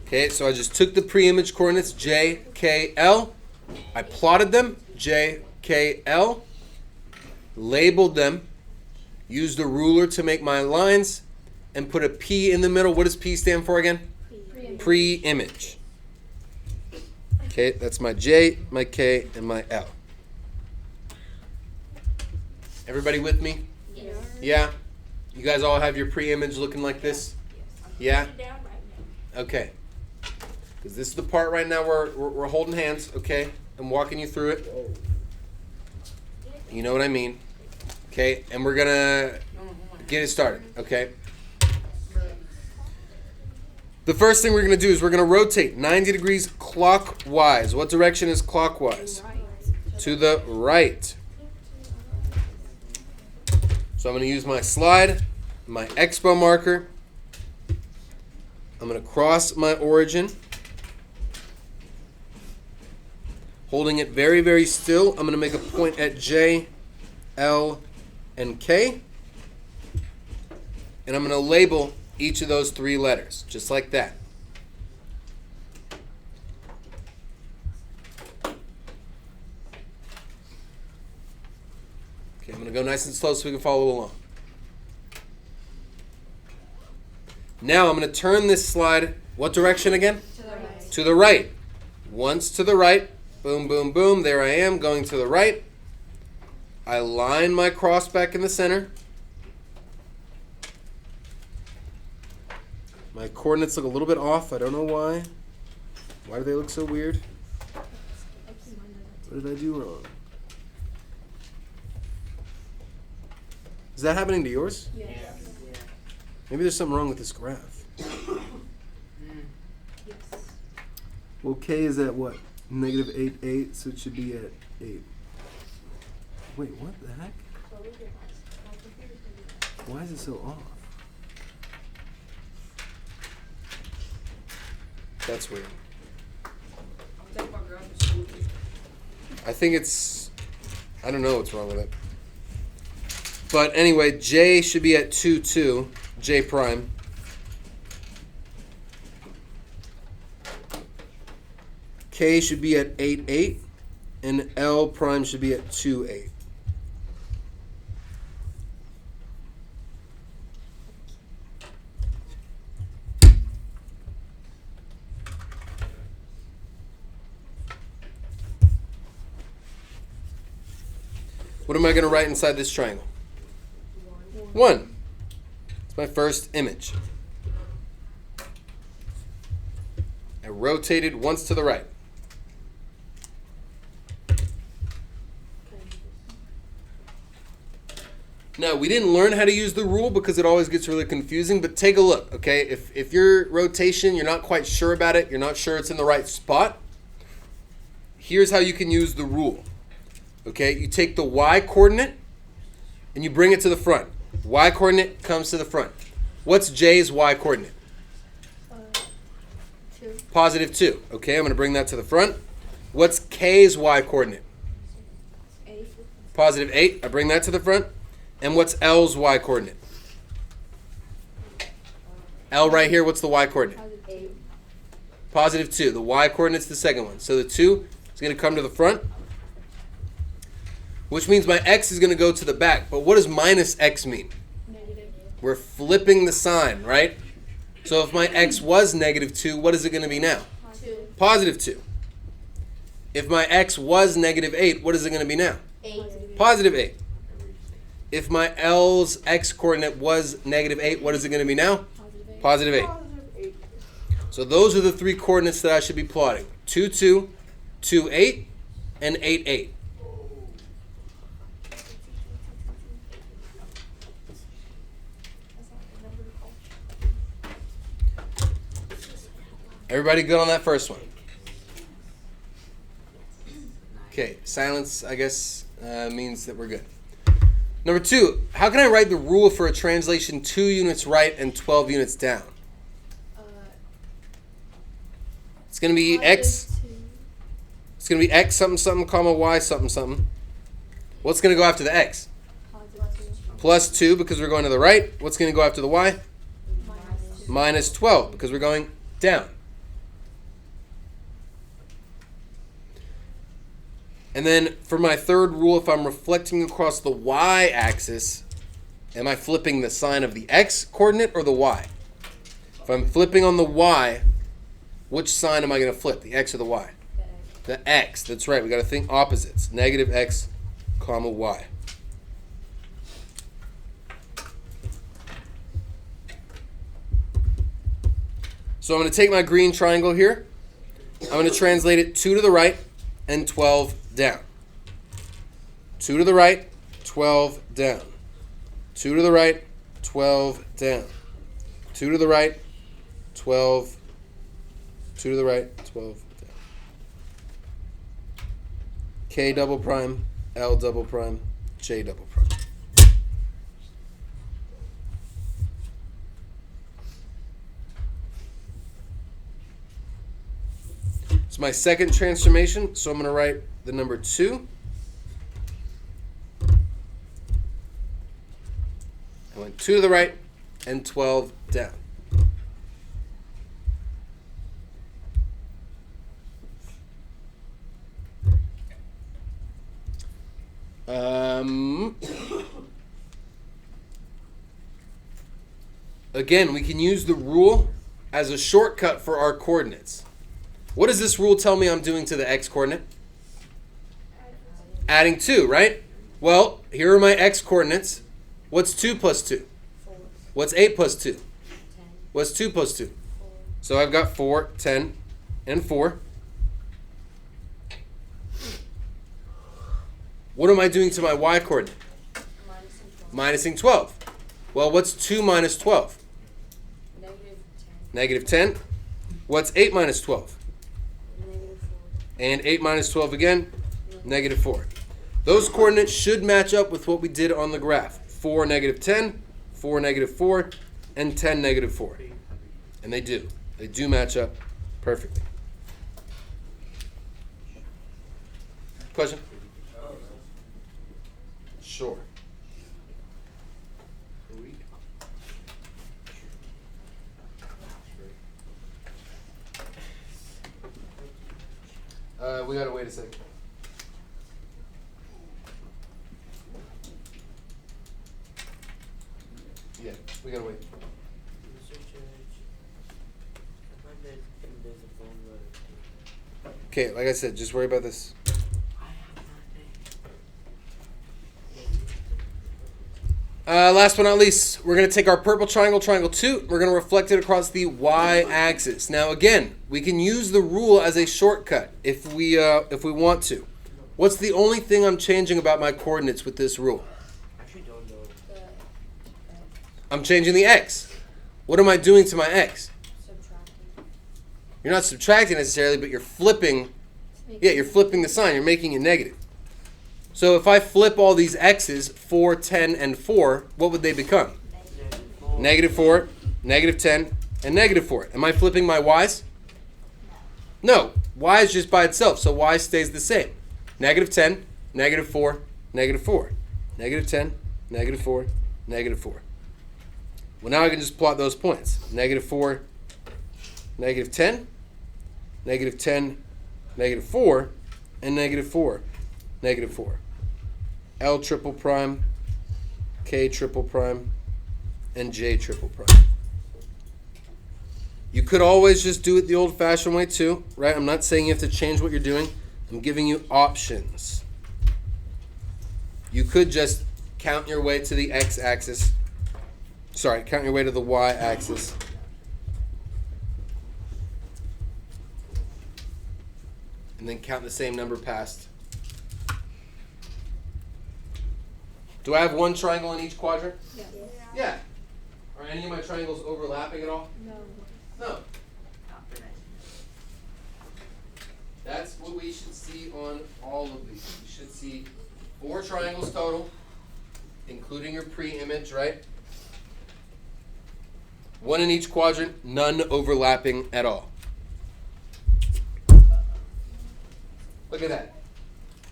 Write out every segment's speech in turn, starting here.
Okay, so I just took the pre-image coordinates J, K, L. I plotted them, J, K, L. Labeled them. Used a ruler to make my lines. And put a P in the middle. What does P stand for again? Pre-image. Okay, that's my J, my K, and my L. Everybody with me? Yes. Yeah? You guys all have your pre-image looking like this? Yeah? Okay. Because this is the part right now where we're holding hands, okay? I'm walking you through it. You know what I mean. Okay, and we're going to get it started, okay? The first thing we're going to do is we're going to rotate 90 degrees clockwise. What direction is clockwise? To the right. So I'm going to use my slide, my expo marker. I'm going to cross my origin. Holding it very, very still, I'm going to make a point at J, L, and K. And I'm going to label each of those three letters, just like that. Okay, I'm going to go nice and slow so we can follow along. Now I'm going to turn this slide, what direction again? To the right. To the right. Once to the right. Boom, boom, boom. There I am, going to the right. I line my cross back in the center. My coordinates look a little bit off. I don't know why. Why do they look so weird? What did I do wrong? Is that happening to yours? Yes. Maybe there's something wrong with this graph. Well, K is at what? Negative 8, 8, so it should be at 8. Wait, what the heck? Why is it so off? That's weird. I think it's, I don't know what's wrong with it. But anyway, J should be at 2, 2, J prime. K should be at 8, 8, and L prime should be at 2, 8. What am I going to write inside this triangle? 1. It's my first image. I rotated once to the right. Now, we didn't learn how to use the rule because it always gets really confusing, but take a look, okay? If your rotation, you're not quite sure about it, you're not sure it's in the right spot, here's how you can use the rule. Okay, you take the y coordinate and you bring it to the front. Y coordinate comes to the front. What's J's y coordinate? 2. Positive 2. Okay, I'm going to bring that to the front. What's K's y coordinate? 8. Positive 8. I bring that to the front. And what's L's y coordinate? L right here, what's the y coordinate? 8. Positive 2. The y coordinate's the second one. So the 2 is going to come to the front, which means my x is going to go to the back. But what does minus x mean? Negative. We're flipping the sign, right? So if my x was negative 2, what is it going to be now? 2. Positive 2. If my x was negative 8, what is it going to be now? 8. Positive 8. If my L's x coordinate was negative 8, what is it going to be now? Positive 8. Positive 8. So those are the three coordinates that I should be plotting. 2, 2, 2, 8, and 8, 8. Everybody good on that first one? Okay, silence, I guess, means that we're good. Number 2, how can I write the rule for a translation 2 units right and 12 units down? It's going to be x. It's going to be x something something comma y something something. What's going to go after the x? Plus 2 because we're going to the right. What's going to go after the y? Minus 12 because we're going down. And then for my third rule, if I'm reflecting across the y-axis, am I flipping the sign of the x coordinate or the y? If I'm flipping on the y, which sign am I going to flip, the x or the y? The x, that's right. We got to think opposites. Negative x, comma y. So I'm going to take my green triangle here. I'm going to translate it 2 to the right and 12 down. 2 to the right, 12 down. 2 to the right, 12 down. 2 to the right, 12. 2 to the right, 12 down. K double prime, L double prime, J double prime. It's my second transformation, so I'm going to write the number 2. I went 2 to the right and 12 down. Again, we can use the rule as a shortcut for our coordinates. What does this rule tell me I'm doing to the x coordinate? Adding 2, right? Well, here are my x coordinates. What's 2 plus 2? 4. What's 8 plus 2? 10. What's 2 plus 2? 4. So I've got 4, 10, and 4. What am I doing to my y coordinate? Minus 12. Minusing 12. Well, what's 2 minus 12? Negative 10. Negative 10. What's 8 minus 12? Negative 4. And 8 minus 12 again? Negative 4. Those coordinates should match up with what we did on the graph. 4, negative 10, 4, negative 4, and 10, negative 4. And they do. They do match up perfectly. Question? Sure. We gotta wait a second. Yeah, we gotta wait. Okay, like I said, just worry about this. Last but not least, we're going to take our purple triangle, triangle 2. We're going to reflect it across the y-axis. Now, again, we can use the rule as a shortcut if we want to. What's the only thing I'm changing about my coordinates with this rule? I'm changing the x. What am I doing to my x? Subtracting. You're not subtracting necessarily, but you're flipping. Yeah, you're flipping the sign. You're making it negative. So if I flip all these x's, 4, 10, and 4, what would they become? Negative 4, negative 10, and negative 4. Am I flipping my y's? No. Y is just by itself, so y stays the same. Negative 10, negative 4, negative 4. Negative 10, negative 4, negative 4. Well, now I can just plot those points. Negative 4, negative 10, negative 10, negative 4, and negative 4, negative 4. L triple prime, K triple prime, and J triple prime. You could always just do it the old-fashioned way too, right? I'm not saying you have to change what you're doing. I'm giving you options. You could just count your way to the x-axis. Sorry, count your way to the y-axis. And then count the same number past. Do I have one triangle in each quadrant? Yes. Yeah. Are any of my triangles overlapping at all? No. No. That's what we should see on all of these. You should see 4 triangles total, including your pre-image, right? 1 in each quadrant, none overlapping at all. Look at that.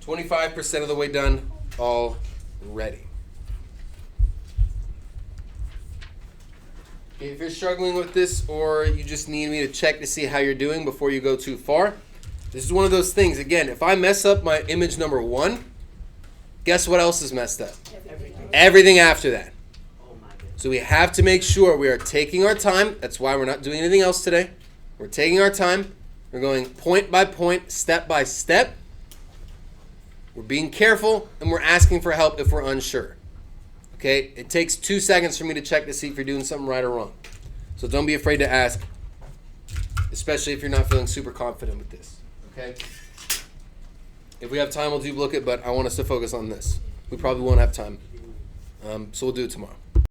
25% of the way done already. If you're struggling with this or you just need me to check to see how you're doing before you go too far, This is one of those things. Again, if I mess up my image number 1, guess what else is messed up? Everything after that. So we have to make sure we are taking our time. That's why we're not doing anything else today. We're taking our time. We're going point by point, step by step. We're being careful, and we're asking for help if we're unsure. Okay? It takes 2 seconds for me to check to see if you're doing something right or wrong. So don't be afraid to ask, especially if you're not feeling super confident with this. Okay? If we have time, we'll do book it, but I want us to focus on this. We probably won't have time. So we'll do it tomorrow.